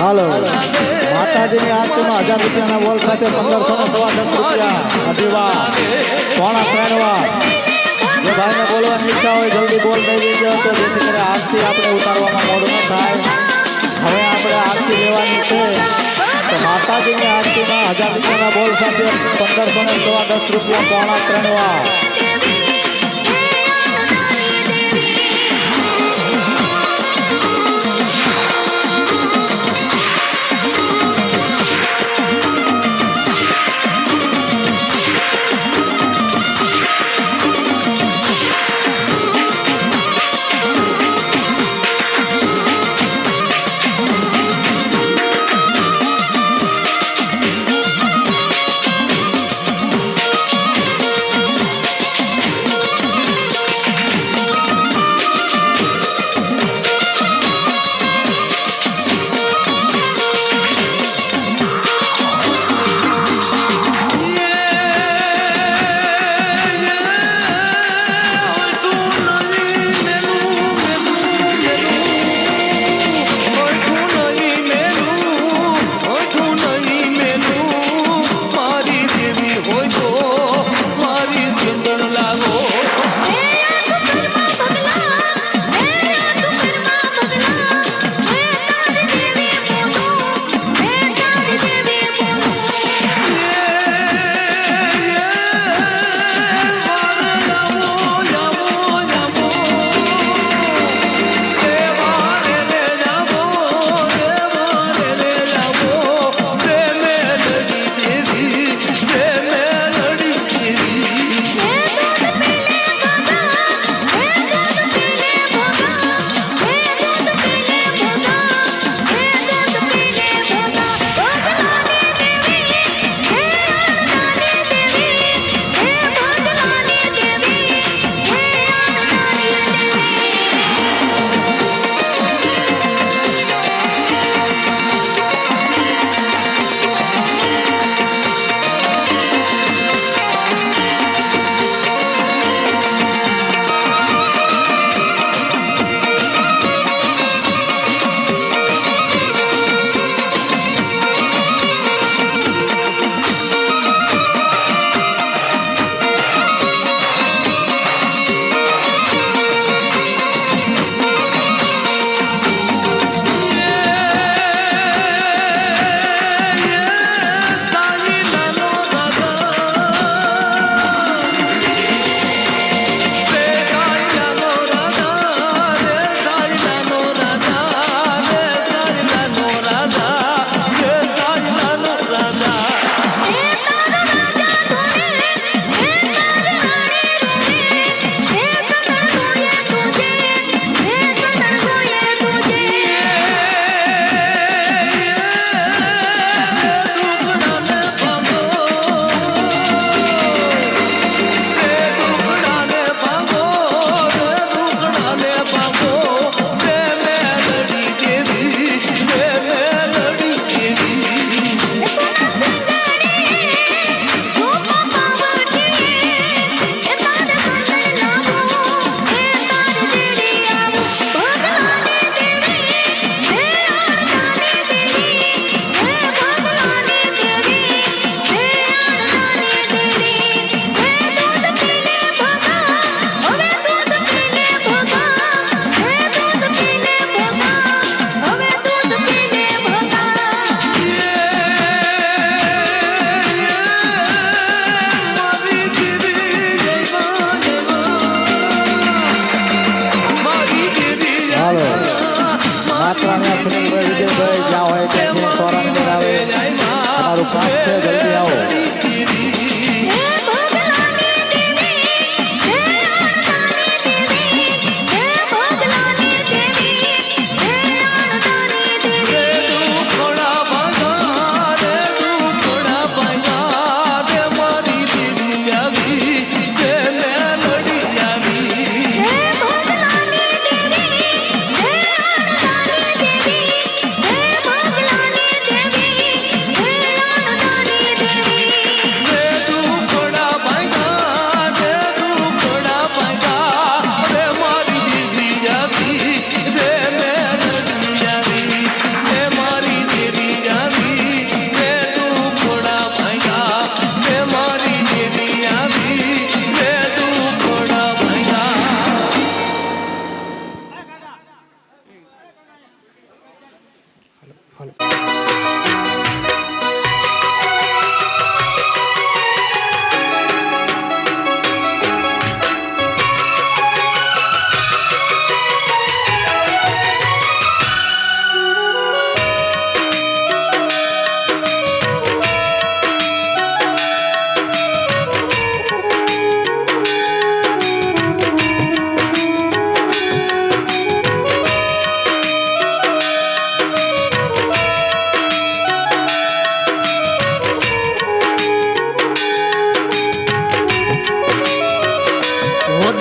હાલો માતાજીની આરતીમાં 1000 રૂપિયાના બોલ સાથે 1510 રૂપિયા પોણા 3 વાર જે ભાઈને બોલવાની ઈચ્છા હોય જલ્દી બોલ દઈ દેજો તો જેથી કરીને આરતી આપણે ઉતારવામાં મોડું ન થાય. હવે આપણે આરતી લેવાની છે તો માતાજીની આરતીમાં 1000 રૂપિયાના બોલ સાથે 1510 રૂપિયા પોણા 3 વાર.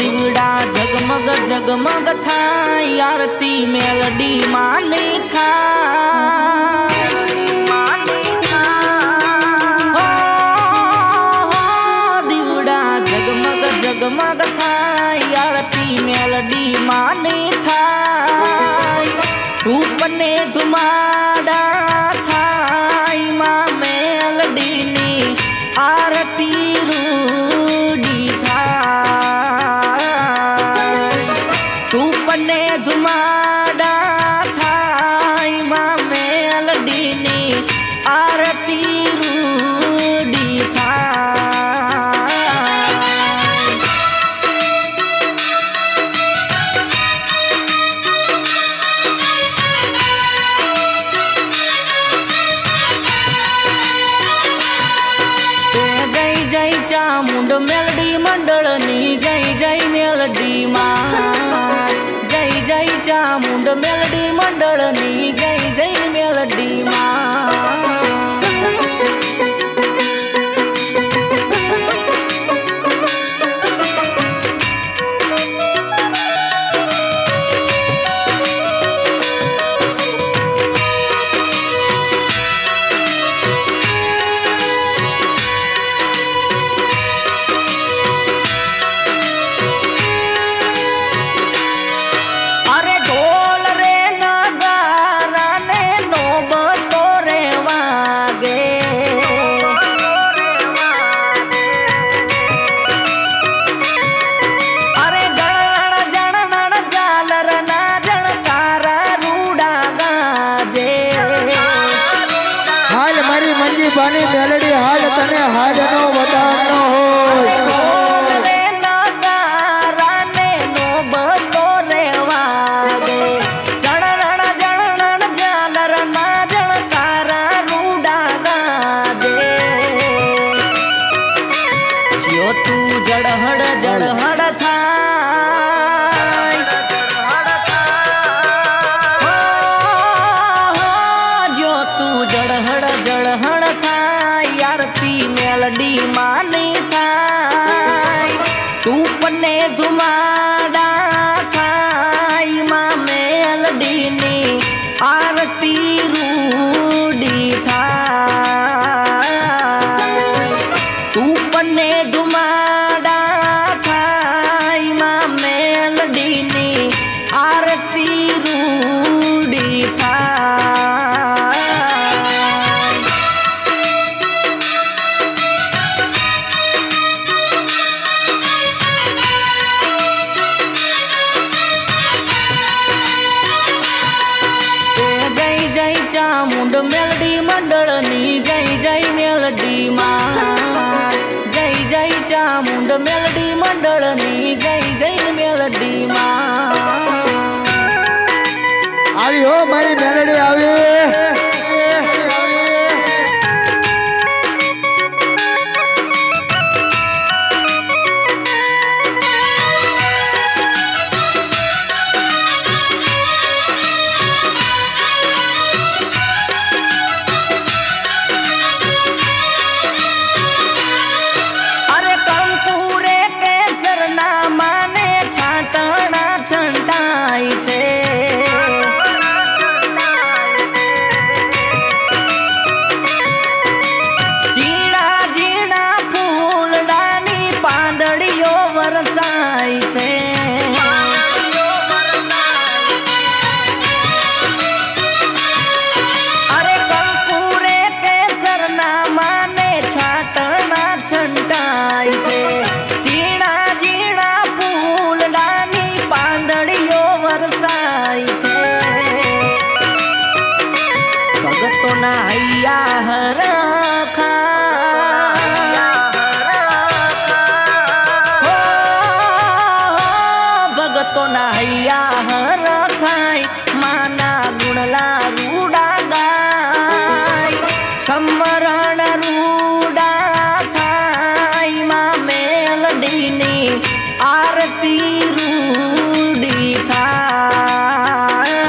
દીવડા જગમગ જગમગ થાય આરતી મેલડી માની દીવડા જગમગ જગમગ થાય આરતી મેલડી માની થાય ધૂપને ધુમાડા થાય માં મેલડીની આરતી રૂડી ધૂપને ધુમાડા થાય માં મેલડીની આરતી રૂડી જય ચામુંડ મેલડી મંડળની જય જય મેલડી માં જય જય ચામુંડ મેલડી મંડળની જય જય મેલડી બાની મેલડી હાલ તને હાજનો વધારનો હોય રે નગારાને નો બતો રેવા દે જણણ જણણ જાલર ના જણકારા રૂડા ગાજે જો તું જળહડ જળહડ થાય જો તું જળહડ જળહડ થાય આરતી મેલડી માની થાય ધૂપને ધુમાડા થાય માં મેલડીની આરતી રૂડી થાય ધૂપને ધુમાડા થાય માં મેલડીની આરતી રૂડી થાય ચામુંડ મેલડી મંડળની જય જય મેલડી માં જય જય ચામુંડ મેલડી મંડળની જય જય મેલડી માં આવી હો મારી મેલડી આવી વરસાય છે અરે કંકુરે કેસરના માને છાટણા છંટાય છે ઝીણા ઝીણા ફૂલડાની પાંદડીઓ વરસાય છે ભગતોના હૈયા હરખા ભગતોના હૈયા હરખાય માના ગુણલા રૂડા ગાય સમરણ રૂડા થાય માં મેલડીની આરતી રૂડી થાય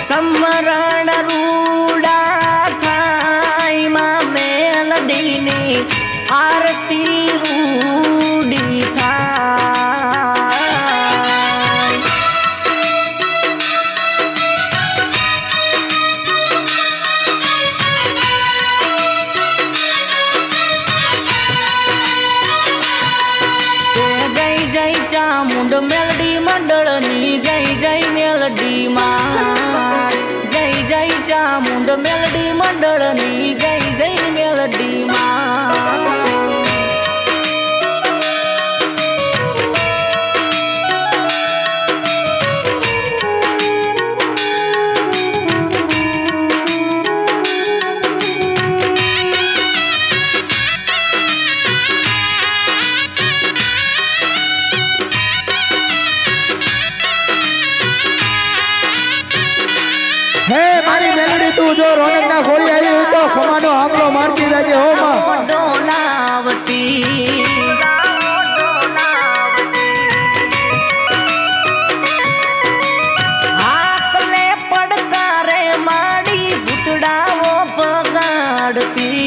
સમરણ રૂડા થાય માં મેલડીની આરતી રૂડી થાય ચામુંડ મેલડી મંડળની જય જય મેલડી માં જય જય ચામુંડ મેલડી મંડળની જય જય મેલડી માં હે મારી મેલડી તું જો રોનક ના ખોરી આવી હોય તો ખમાનો હામલો મારતી જાજે હો માં ડોલાવતી હાકલે પડકારે માડી ભૂતડાઓ પગાડતી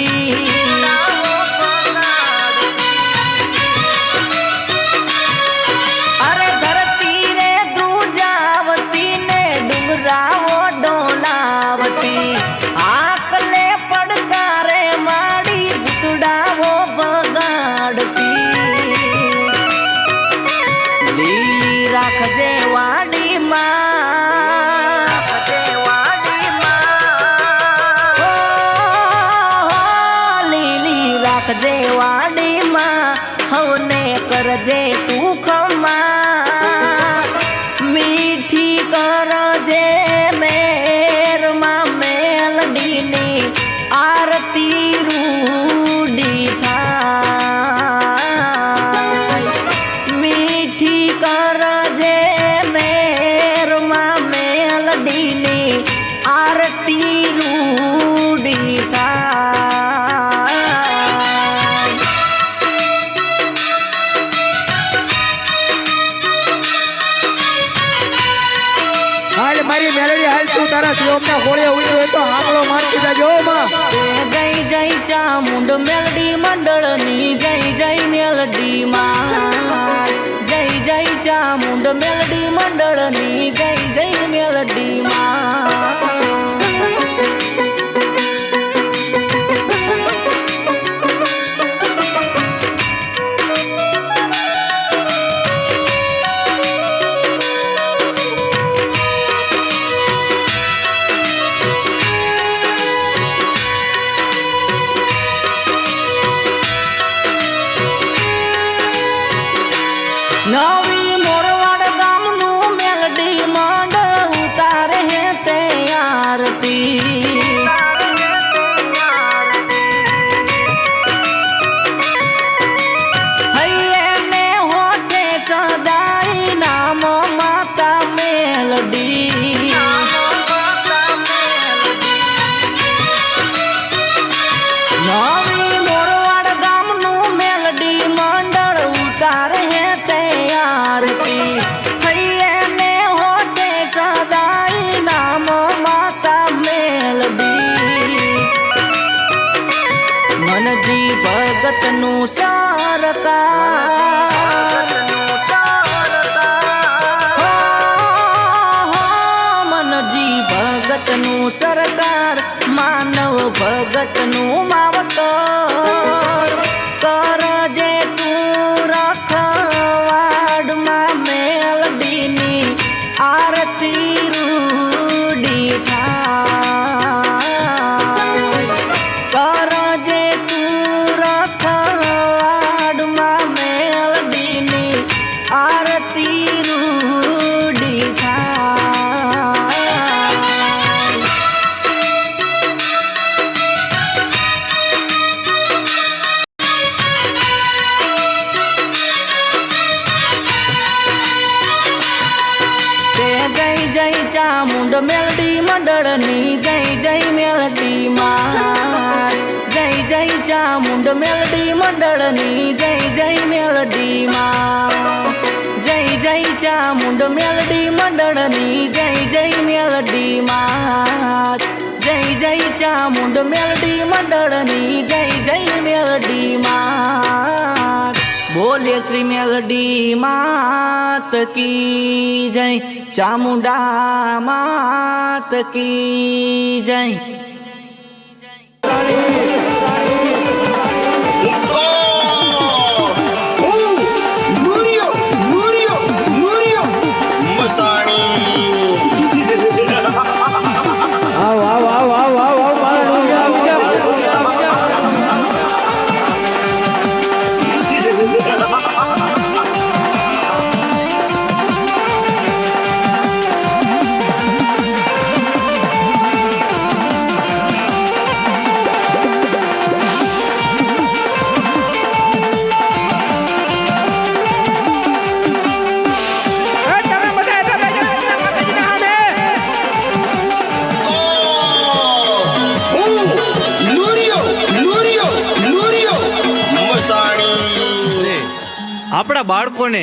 અરે ધરતી રે ધ્રુજાવતી ને ડુંગરાઓ ડોલાવતી આકલે પડકારે માડી ભૂતડાઓ બગાડતી લીલી રાખજે વાડીમાં લીલી રાખજે વાડીમાં હવને કરજે તું ખમા મીઠી કરજે મેરમાં મેલડીની આરતી રૂડી થાય મીઠી કરજે મેરમાં મેલડીની આરતી રૂડી થાય હાલ મારી મેલડી હાલ તું તારા શિવમ ના ખોળે ઉઈ હોય તો હામલો મારતી જાજે હો માં જય જય ચામુંડ મેલડી મંડળની જય જય મેલડી માં જય જય ચામુંડ મેલડી મંડળની જય જય મેલડી માં નવી મોરવાડ ગામનું મેલડી મંડળ ઉતારે હે તે આરતી હૈયે ને હોઠે સદાઈ નામ માતા મેલડી નવી મોરવાડ ગામનું મેલડી મંડળ ઉતારે હે તે આરતી હૈયે ને હોઠે સદાઈ નામ માતા મેલડી મનજી ભગતનું સરકાર મનજી ભગતનું સરકાર માનવ ભગતનું માવતર કરજે તું રખવાડમાં મેલડીની આરતી રૂડી થાય કરજે તું રખવાડમાં મેલડીની આરતી રૂડી થાય જય જય ચામુંડ મેલડી મંડળની જય જય મેલડી માં જય જય ચામુંડ મેલડી મંડળની જય જય મેલડી માં જય જય ચામુંડ મેલડી મંડળની જય જય મેલડી માં જય જય ચામુંડ મેલડી મંડળની જય જય મેલડી માં બોલે શ્રી મેલડી માત કી જય ચામુંડા માત કી જય આપણા બાળકોને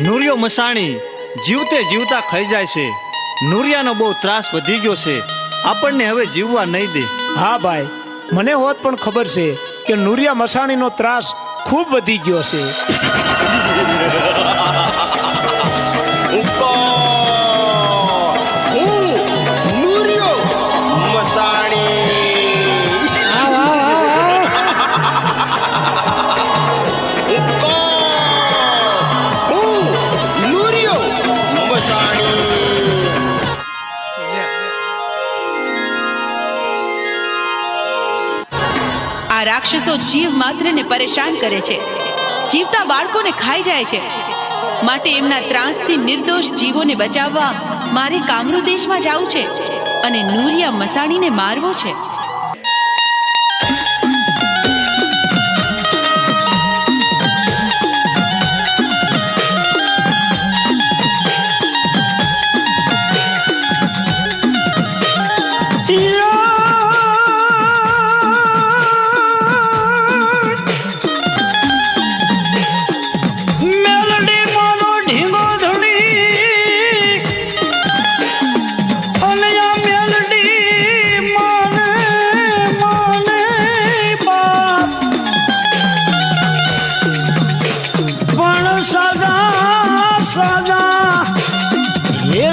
નુરિયો મસાણી જીવતે જીવતા ખાઈ જાય છે. નુરિયાનો બહુ ત્રાસ વધી ગયો છે, આપણને હવે જીવવા નહીં દે. હા ભાઈ, મને હોત પણ ખબર છે કે નુરિયા મસાણીનો ત્રાસ ખૂબ વધી ગયો છે. આ રાક્ષસો જીવ માત્રને પરેશાન કરે છે, જીવતા બાળકોને ખાઈ જાય છે. માટે એમના ત્રાસથી નિર્દોષ જીવોને બચાવવા મારે કામરૂ દેશમાં જવું છે અને નુરિયા મસાણીને મારવો છે.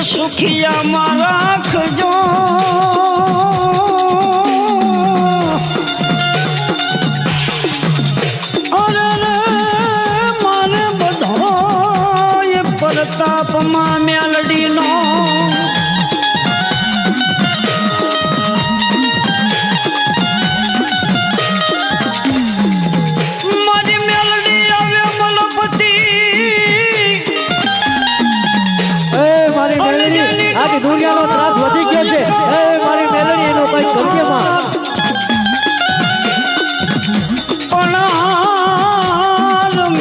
સુખિયામાં રાખજો, અરે મારે બધો પ્રતાપમાં મેલડીનો મારી મેલડી આવે મલપતિ. આખી દુનિયાનો ત્રાસ વધી ગયો છે. એ મારી મેલડી એનો કઈ કરજે માં.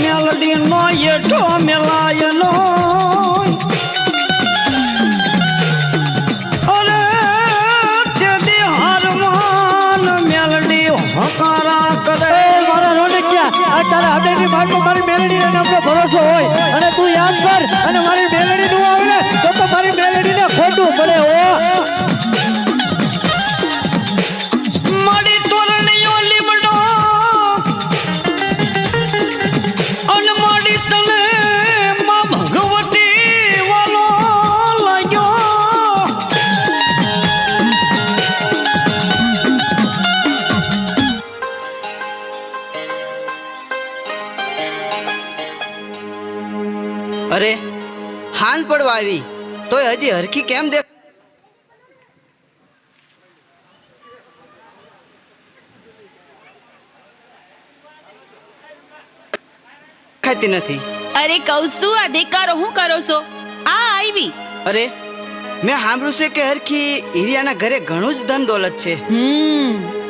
મેલડી નો એઠો મેલાયનો અરે તે હારમાન મેલડી હકારા કરે. મારા રોનકિયા, આ તારા હૃદયની વાતમાં મારી મેલડીને આપણો ભરોસો હોય અને તું યાદ કર અને મારી મેલડી નું આવે ને તો મારી મેલડીને ખોટું પડે. મારી તોરણીઓ લીમડો અને મારી તને માં ભગવતી વાલો લાગ્યો. અરે હાંજ પડવા આવી તોય હજી હરખી કેમ દેખાતી નથી? અરે કૌસુ, આ દેકારો હું કરો છો? આ આવી. અરે મેં સાંભળ્યું છે કે હરખી હિરિયાના ઘરે ઘણું જ ધન દોલત છે,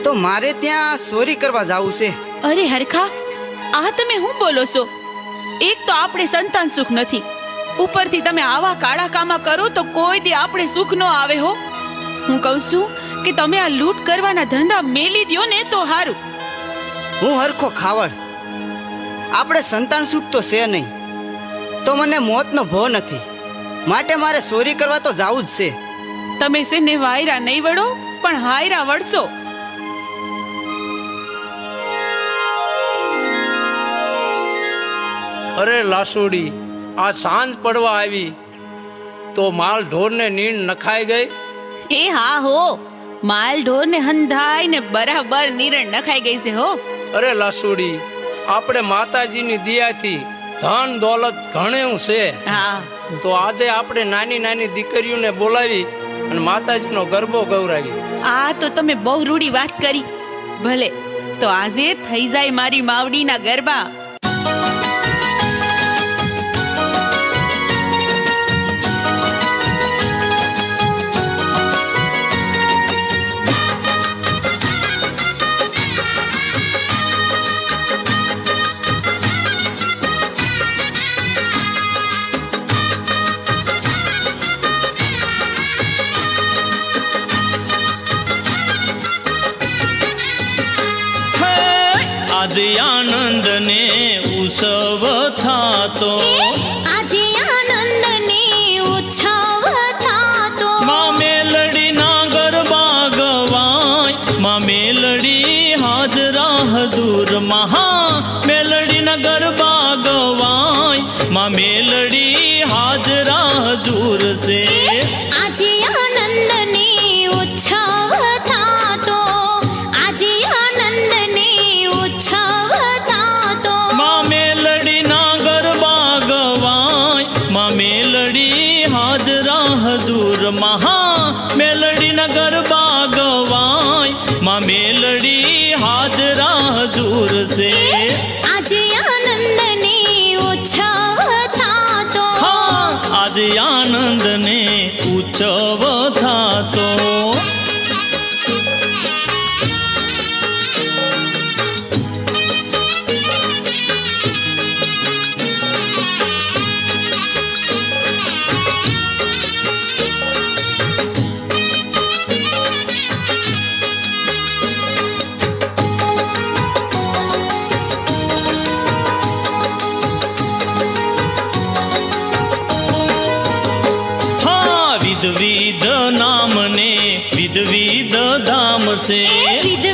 તો મારે ત્યાં ચોરી કરવા જવું છે. અરે હરખા, આ તમે શું બોલો છો? એક તો આપણે સંતાન સુખ નથી, ઉપરથી તમે આવા કાળા કામા કરો તો કોઈ દી આપણે સુખ ન આવે હો. હું કહું છું કે તમે આ લૂંટ કરવાના ધંધા મેલી દ્યો ને તો હારું. હું હરખો ખાવડ, આપણે સંતાન સુખ તો છે નહીં, તો મને મોતનો ભો નથી, માટે મારે ચોરી કરવા તો જવું જ છે. તમે છે ને વાયરા નહીં વળો પણ હાયરા વળશો. અરે લાસુડી, આ સાંજ પડવા આવી તો માલ ઢોરને નીણ નખાઈ ગઈ. એ હા હો, માલ ઢોર ને હંધાઈ ને બરાબર નીરણ નખાઈ ગઈ છે હો. અરે લાસુડી, આપણે માતાજીની દયાથી ધન દોલત ઘણું છે. હા, તો આજે આપણે નાની નાની દીકરીઓને બોલાવી અને માતાજીનો ગરબો ગૌરાવી. આ તો તમે બહુ રૂડી વાત કરી. ભલે, તો આજે થઈ જાય મારી માવડીના ગરબા. આજે આનંદ ને ઉત્સવ થાતો આજે આનંદ ને ઉત્સવ થાતો માં મેલડી ના ગરબા ગવાય માં મેલડી હાજરા હજુર મહા મેલડી ના ગરબા ગવાય માં મેલડી હાજરા હજુર છે આજે આનંદ ને ઉત્સવ થાતો આજે આનંદ ને ઉત્સવ થાતો માં મેલડી ના ગરબા ગવાય માં મેલડી હાજરા હજુર મહા મેલડી ના ગરબા ગવાય માં મેલડી હાજરા હજુર છે આજે આનંદ ને ઉત્સવ થાતો હા આજે આનંદ ને ઉત્સવ થાતો વિધ નામ ને વિધ ધામ છે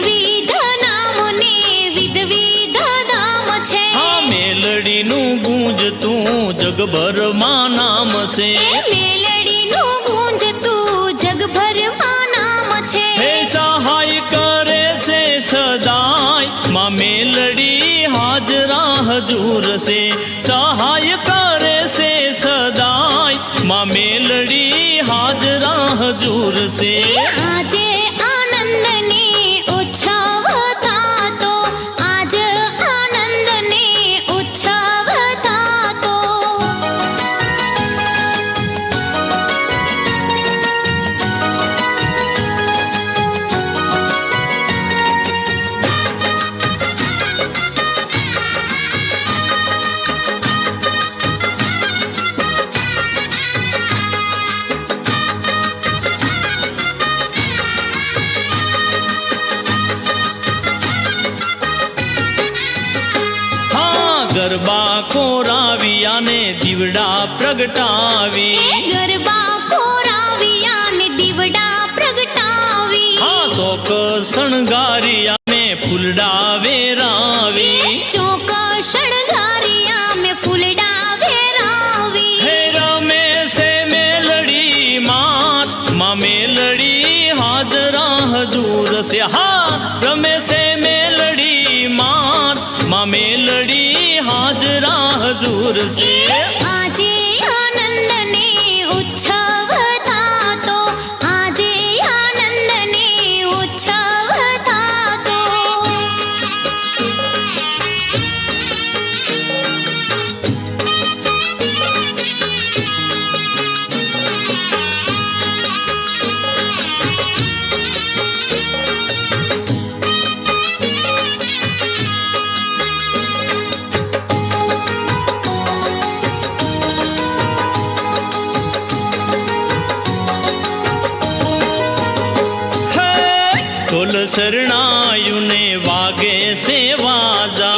વિધ નામ ને વિધ ધામ છે હા મેલડી નું ગુંજતું જગભરમાં નામ છે મેલડી નું ગુંજતું જગભરમાં નામ છે હે સહાય કરે છે સદાય માં મેલડી હાજરા હજુર છે સહાય કરે છે સદાય માં મેલડી હાજરા હજુર છે આજે આનંદ ને ઉત્સવ થાતો આજ આનંદ ને ઉત્સવ થાતો ગરબા કોરાવિયા ને દીવડા પ્રગટાવી ગરબા કોરાવિયા ને દીવડા પ્રગટાવી હા શોક શણગારિયા ને ફૂલડા વેરાવી ચોક શણગારિયા મે ફૂલડા વેરાવી હે રમે છે મેલડી માં મેલડી હાજરા હજુર છે હા રમે છે મેલડી માં મેલડી હાજરા હજુર છે આજે આનંદ ને ઉત્સવ થાતો આજે આનંદ ને ઉત્સવ થાતો ઢોલ શરણાયું ને વાગે છે વાજા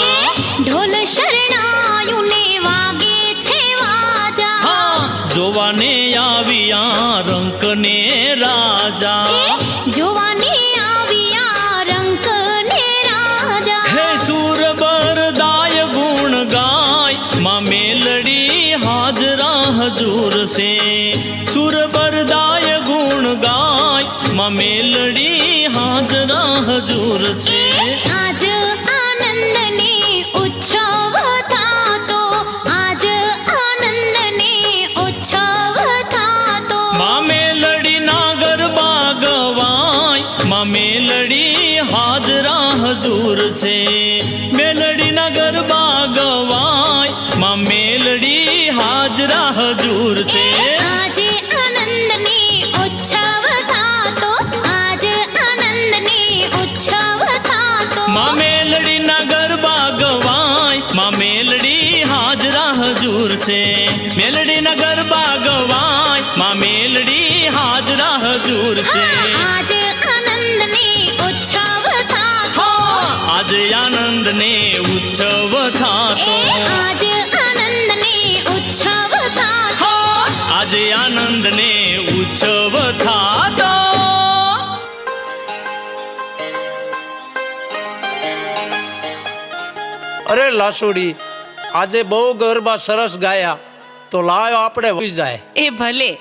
ઢોલ શરણાયું ને વાગે છે વાજા હા જોવાને આવ્યા રંક ને રાજા જોવાને આવ્યા રંક ને રાજા હે સુર બરદાય ગુણ ગાય માં મેલડી હાજરા હજુર છે સુર બરદાય ગુણ ગાય માં મેલડી હાજરા હજુર છે આજ આનંદ ને ઉત્સવ થાતો આજ આનંદ ને ઉત્સવ થાતો માં મેલડી ના ગરબા ગવાય માં મેલડી હાજરા હજુર છે મેલડી ના ગરબા ગવાય માં મેલડી હાજરા હજુર છે આજે આનંદ ને ઉત્સવ થાતો આજ આનંદ ને ઉત્સવ થાતો માં મેલડી ના ગરબા ગવાય માં મેલડી હાજરા હજુર છે મેલડી ના ગરબા ગવાય માં મેલડી હાજરા હજુર છે આજે આનંદ ને ઉત્સવ થાતો આજે આનંદ આનંદને ઉત્સવ થાતો આજ આનંદને ઉત્સવ થાતો આજે આનંદને ઉત્સવ થાતો અરે લાસુડી, આજે બહુ ગરબા સરસ ગાયા, તો લાવ આપણે હોઈ જાય. એ ભલે.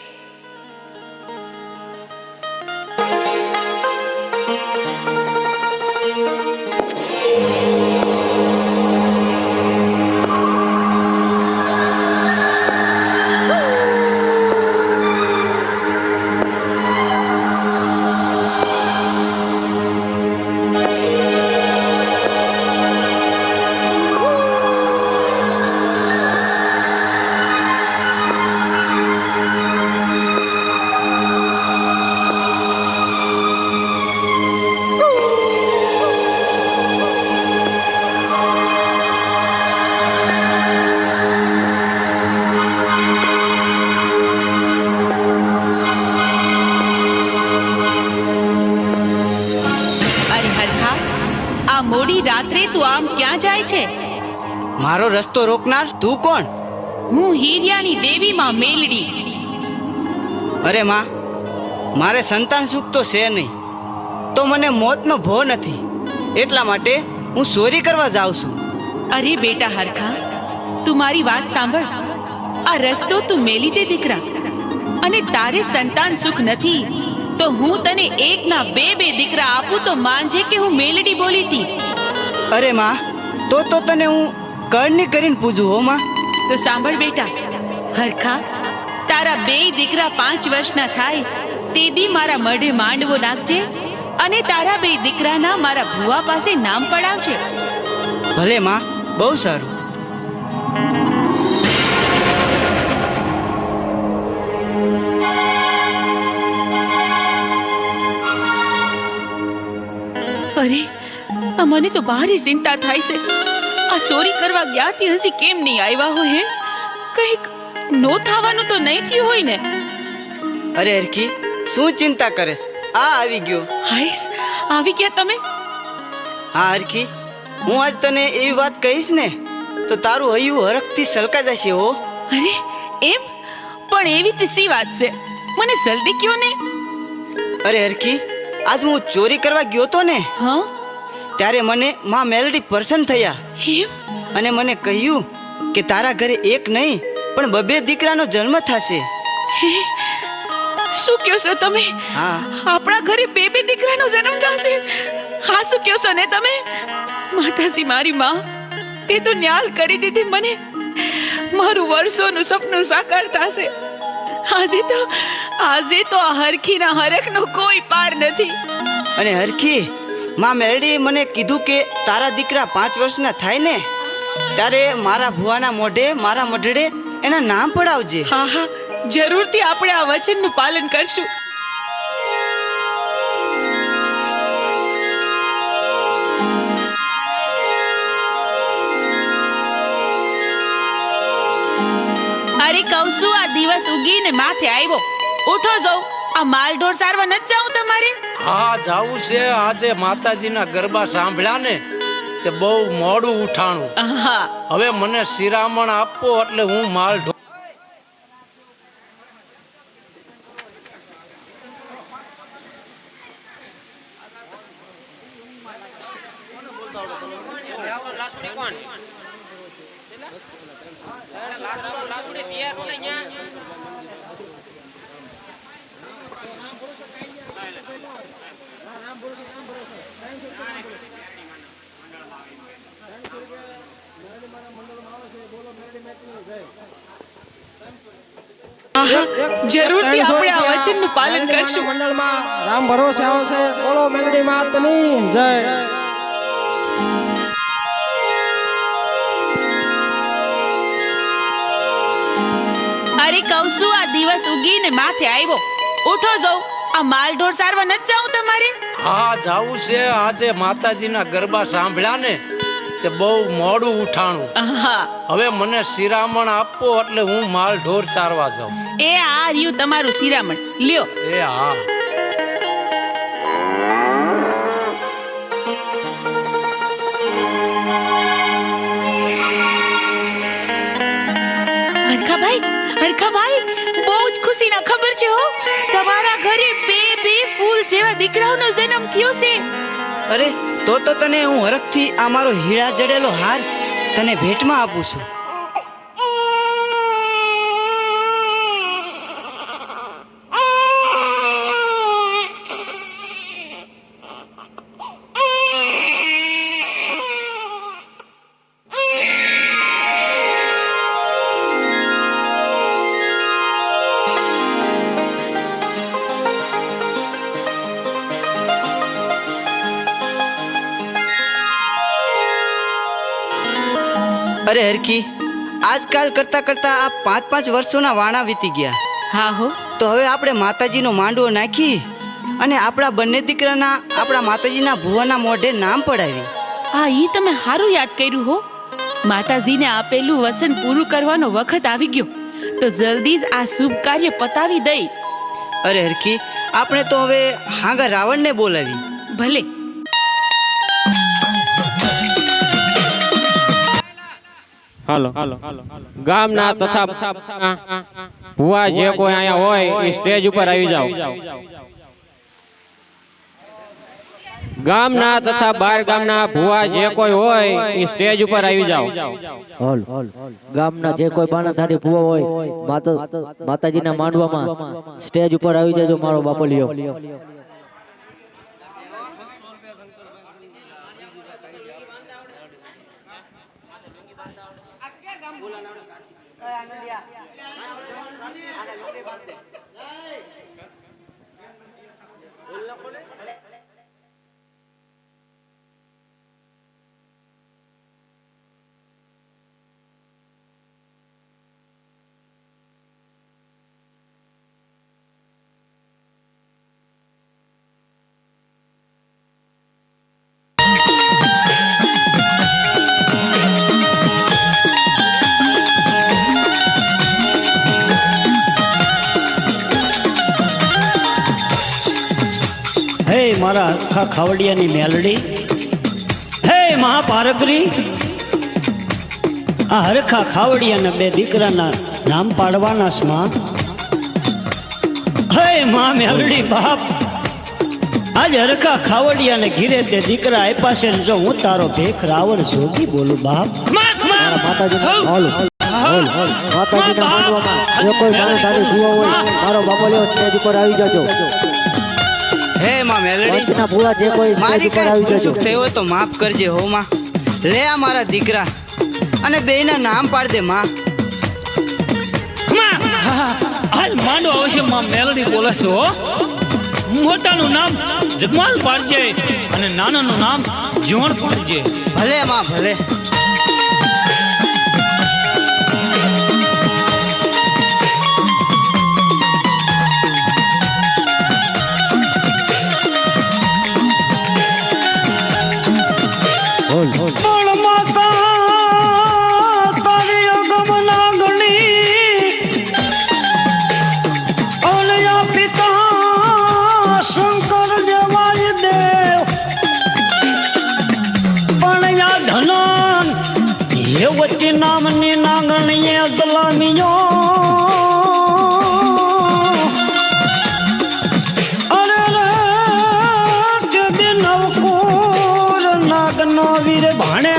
મોડી રાત્રે તું આમ ક્યાં જાય છે? મારો રસ્તો રોકનાર તું કોણ? હું હીરિયાની દેવી માં મેલડી. અરે માં, મારે સંતાન સુખ તો છે નહીં, તો મને મોતનો ભો નથી, એટલા માટે હું ચોરી કરવા જાઉં છું. અરે બેટા હરખા, તું મારી વાત સાંભળ. આ રસ્તો તું મેલી દે દીકરા, અને તારે સંતાન સુખ નથી તો હું તને એકના બે દીકરા આપું તો માનજે કે હું મેલડી બોલી હતી. અરે માં, તો તને હું કરણી કરીને પૂજું હો માં. તો સાંભળ બેટા હરખા, તારા બે દીકરા 5 વર્ષના થાય તે દી મારા મઢે માંડવો નાખજે, અને તારા બે દીકરાના મારા ભુવા પાસે નામ પડાવજે. ભલે માં, બહુ સારું. અરે, મને તો ભારે ચિંતા થાય છે. આ ચોરી કરવા ગયા તે હજી કેમ નહીં આવ્યા હોય? હે, કંઈક નો થવાનું તો નહીં થયું હોય ને? અરે હરખી, શું ચિંતા કરે છે? આ આવી ગયો. હાઈસ, આવી ગયા તમે? હા હરખી, હું આજ તને એવી વાત કહીશ ને તો તારું હૈયું હરખથી સલકા જશે હો. અરે એમ? પણ એવી તે સી વાત છે, મને જલ્દી કયો ને. અરે હરખી, આજ હું ચોરી કરવા ગયો તો ને, હા, ત્યારે મને માં મેલડી પ્રસન્ન થયા એમ? અને મને કહ્યું કે તારા ઘરે એક નહીં પણ 2 દીકરાનો જન્મ થશે. હે, શું કહો છો તમે? હા, આપણા ઘરે 2 દીકરાનો જન્મ થશે? હા, શું કહો છો ને તમે? માતાજી મારી માં, તે તો ન્યાલ કરી દીધી મને. મારું વર્ષોનું સપનું સાકાર થશે. આજે તો આ હરખીના હરખનો કોઈ પાર નથી. અને હરખી, માં મેલડી મને કીધું કે તારા દીકરા 5 વર્ષના થાય ને ત્યારે મારા ભુવાના મોઢે, મારા મઢડે એના નામ પડાવજે. હા હા, જરૂરથી આપણે આ વચનનું પાલન કરશું. અરે કૌસુ, આ દિવસ ઉગીને માથે આવ્યો. ઉઠો જાવ, આ માલ ઢોર સારવા નથી જાવું તમારે? હા, જાવું છે. આજે માતાજીના ગરબા સાંભળ્યા ને તે બહુ મોડું ઉઠાણું. હા, હવે મને શિરામણ આપો એટલે હું માલ ઢોર. જરૂરથી આપણે આ વચનનું પાલન કરશું. મંડળમાં રામ ભરોસે આવશે. બોલો મેલડી માતની જય. અરે કૌસુ, આ દિવસ ઉગીને માથે આવ્યો. ઉઠો જાવ, આ માલ ઢોર સારવા નથી જાવું તમારે? હા, જાવું છે. આજે માતાજીના ગરબા સાંભળ્યા ને તે બહુ મોડું ઉઠાણું. હા, હવે મને શિરામણ આપો એટલે હું માલ ઢોર ચારવા જાઉં. એ આ રહ્યું તમારું શિરામણ, લ્યો. એ હા. હરખાભાઈ બહુ જ ખુશીના ખબર છે હો. તમારા ઘરે બે ફૂલ જેવા દીકરાઓનો જન્મ થયો છે. અરે તો તને હું હરખથી આ મારો હીરા જડેલો હાર તને ભેટમાં આપું છું. અરે હરખી, આજકાલ કરતા કરતા આ 5 વર્ષોના વાણા વીતી ગયા. હા હો. તો હવે આપણે માતાજીનો માંડવો નાખી અને આપણા બંને દીકરાના આપણા માતાજીના ભુવાના મોઢે નામ પડાવી. હા, ઈ તમે સારું યાદ કર્યું હો. માતાજીને આપેલું વસન પૂરું કરવાનો વખત આવી ગયો, તો જલ્દી જ આ શુભ કાર્ય પતાવી દઈ. અરે હરખી, આપણે તો હવે હાંગા રાવણને બોલાવી. ભલે. હાલો ગામના તથા ભુવા જે કોઈ અહીંયા હોય એ સ્ટેજ ઉપર આવી જાઓ. ગામના તથા બાર ગામના ભુવા જે કોઈ હોય એ સ્ટેજ ઉપર આવી જાઓ. ગામના જે કોઈ બાણાધારી ભુવા હોય માતાજીના માંડવામાં સ્ટેજ ઉપર આવી જજો. મારો બાપો લ્યો. હે મારા આખા ખાવડિયાની મેલડી, હે મહાપારગરી, આ હરખા ખાવડિયાના 2 દીકરાના નામ પાડવાના છે માં. હે માં મેલડી બાપ, આજ હરખા ખાવડિયાને ઘીરે તે દીકરા આપ્યા છે. જો હું તારો ભેખ રાવણ જોગી બોલું બાપ. માતાજીના માંડવામાં જે કોઈ બાણાધારી ભુવા હોય મારો બાપો લ્યો સ્ટેજ ઉપર આવી જજો. હે માં મેલડી, પંચના ભુવા જે કોઈ મારી સ્ટેજ ઉપર આવી કઈ જજો. ચૂક થઈ હોય તો માફ કરજે હો માં. લે આ મારા દીકરા અને બેયના નામ પાડ દે માં. હાલ માંડો આવશે માં મેલડી બોલે છે હો. મોટાનું નામ જગમાલ પાડજે અને નાનાનું નામ જીવણ પાડજે. ભલે માં ભલે. નામની નાંગણીએ સલામીઓ અરે રે કે દિન અવકુર નાગનો વીર ભાણે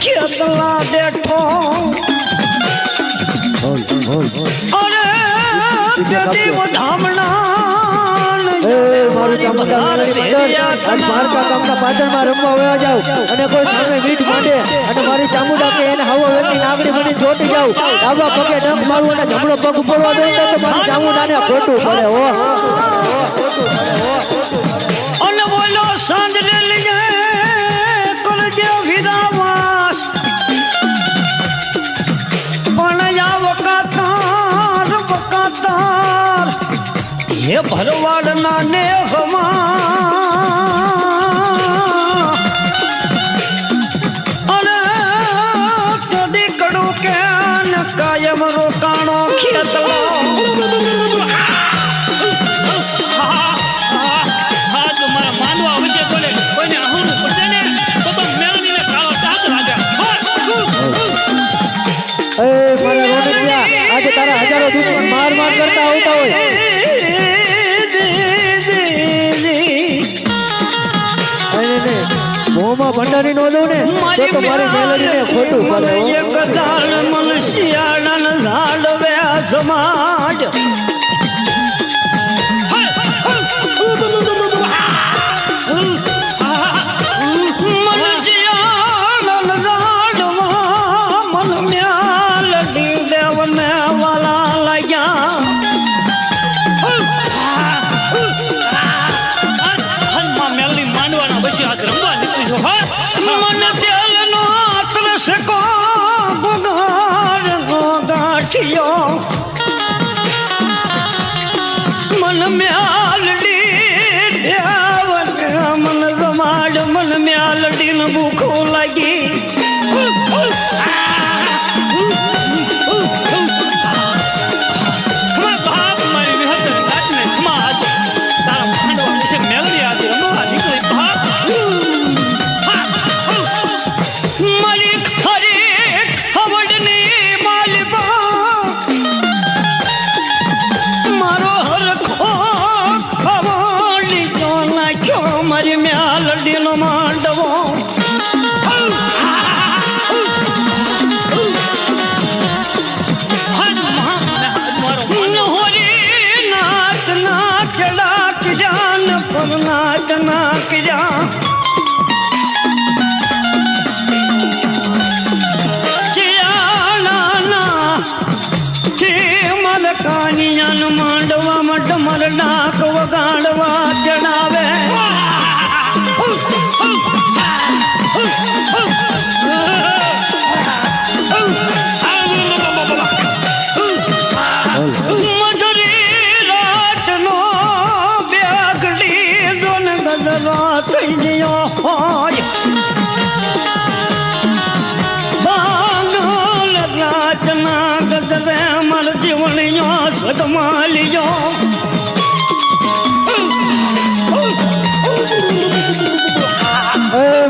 ખેતલા બેઠો અરે તેથી વધામણા મારું ચામુંડા ગામના પાછળમાં રમવા વયા જાવ અને કોઈ સામે મીઠ માંડે અને મારી ચામુંડા કે એને હવો વેતી નાગડી બની જોટી જાવ. ડાબા પગે ડંખ મારવું અને જમણો પગ પડવા દે તો મારી ચામુંડાને ખોટું પડે હો. અને બોલો સાંજને લઈએ કરજે વિરાવાસ પણ આ વખત હે ભરવાડના નેહમાં અરે તો દીકડું કે કાયમ રોકાણો ખેતલો એ મારા રોનકિયા આજે તારા હજારો દુશ્મન માર માર કરતા આવતા હોય મોમાં ભંડારી નો દઉં ને તો મારી મેલડીને ખોટું પડે એક દાળ મનશિયાળા ઝાડ વે સમાજ મન મ્યાલડી મન રમાડ મન મ્યાલડી ને ભૂખો લાગી માંડવામાં ડમર ડાક વગાડવા જણાવે મધુરી રાતનો બેગડી જોન ગજરો થઈ ગયો હોય બાંગલ રાતના ગજરે મર જીવણીઓ સગમાલિયો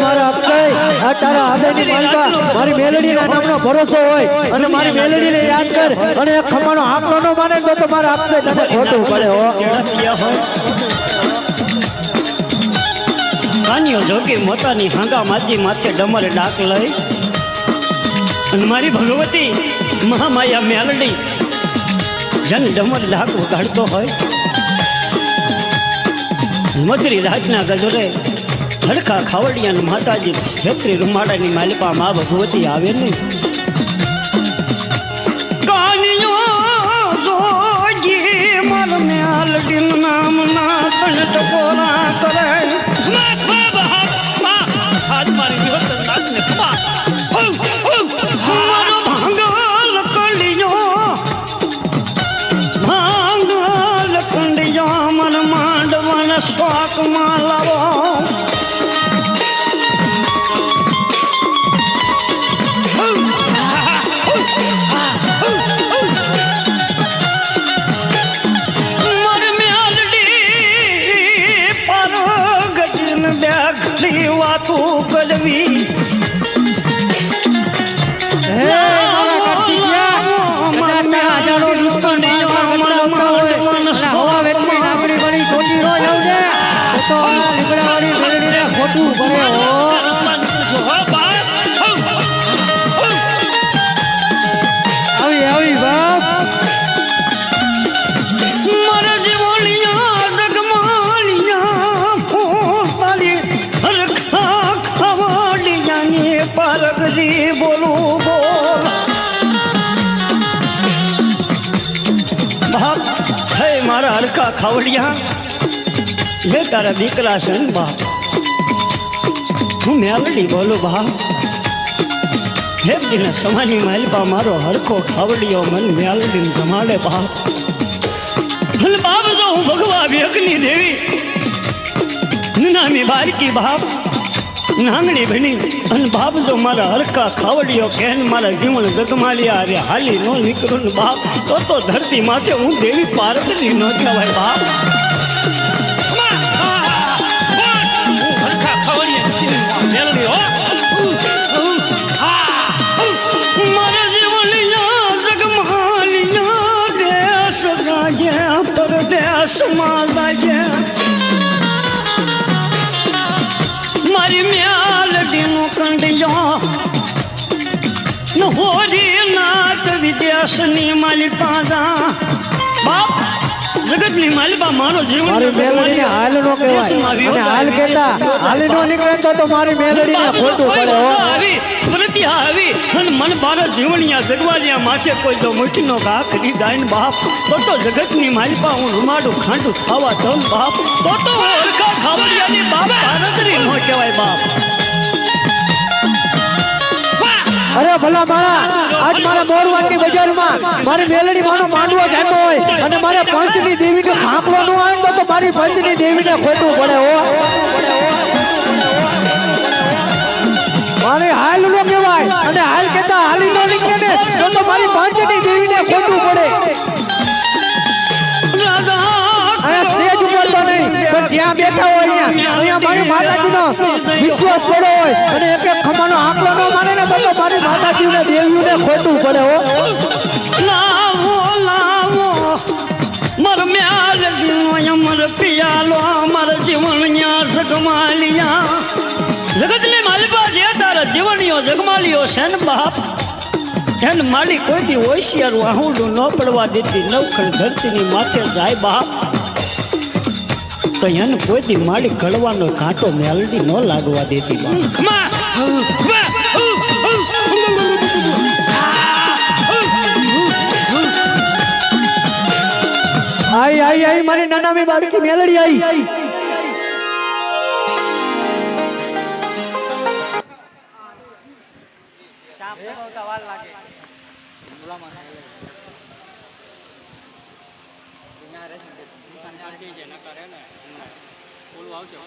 મારા અક્ષય આ તારા હૃદયની માનતા મારી મેલડીના નામનો ભરોસો હોય અને મારી મેલડીને યાદ કર અને એક ખમાનો આંકડો ન માને તો મારા અક્ષય તને ખોટું પડે હો કાનિયો જોગી મોતાની હાંગા માજી માથે ડમર ડાક લઈ અને મારી ભગવતી મહામાયા મેલડી જન ડમર ડાક વગાડતો હોય મધરી રાતના ગજરે હરખા ખાવડિયા માતાજી છેત્રી રૂમાડાની માલિપા મા ભગવતી આવે ને કાનિયો જોગી મર મેલડી નામ ના તણ ટકોરા કરે શોક માં લાવો મર મેલડી પર ગજન બેગડી વાતું કરવી ખોટું પડે આવી આવી બાપ મારા જીવોલિયા જગમાલિયા પોતાલી હરખા ખવાડિયાની પારગરી બોલું બોલ બાપ હે મારા હરખા ખાવડિયા લે તારા દીકરા છે ને બાપ હું મેલડી બોલું બાપ હે દિને સમાની માલપા મારો હરખો ખાવડિયો મન મેલડી જમાડે બાપ હલ બાપ જો હું ભગવા વેકની દેવી નાની બારકી બાપ નાંગણી બની અને બાપ જો મારા હરકા ખાવડીઓ કેન મારા જીવન જગમાલિયા રે હાલી નો નીકળું ને બાપ તો ધરતી માથે હું દેવી પાર્વતી નો કહેવાય બાપ મારા જીવનિયા જગમાલિયા દેશ ગાજે પરદેશમાં ગાજે મારી મ્યાલડીનો કંડિયો ન હોરી નાથ વિદેશની માલી પાજા બાપ જગતની માલિકા મારો જીવન મારી મેલડીને હાલ નો કહેવાય અને હાલ કહેતા હાલી નો નીકળે તો મારી મેલડીને ખોટું પડે હો આવી પ્રતિ આવી અને મન બારો જીવણિયા જગવાલિયા માથે કોઈ તો મુઠીનો ઘા કરી જાય ને બાપ તો જગતની માલિકા હું રૂમાડું ખાંડું ખાવા દઉં બાપ તો ઓરખા ખાવડિયાની બાપ ભારતરી નો કહેવાય બાપ અરે ભલા મારા આજ મારા મોરવાડની બજારમાં મારી મેલડી માનો માંડવો જાતો હોય અને મારે પંચની દેવીને ભાંકલો નો આવે તો મારી પંચની દેવીને ખોટું પડે હો મારી હાલ નો કહેવાય અને હાલ કહેતા હાલી નો નીકળે ને તો મારી પંચની દેવીને ખોટું પડે સ્ટેજ ઉપર તો નહીં પણ જ્યાં બેઠા હોય અહીંયા મારી માતાજીનો વિશ્વાસ પડો હોય અને એક એક ખમાનો આંકડો ન માને ને તો મારી માતાજીને દેવીઓને ખોટું પડે હો લાવો લાવો મર મ્યાલડીનો અમર પિયાલો મર જીવણિયા જગમાલિયા જગતની માલિકા જે તારા જીવણીઓ જગમાલિયો છે ને બાપ એને મારી કોઈ દી હોશિયાર વાહુડું ન પડવા દેતી નવખડ ધરતીની માથે જાય બાપ તો એને કોઈ દી મારી કડવાનો કાંટો મેલડી ન લાગવા દેતી બાપ આઈ મારી નાનામી બાળકી મેલડી આઈ આવશે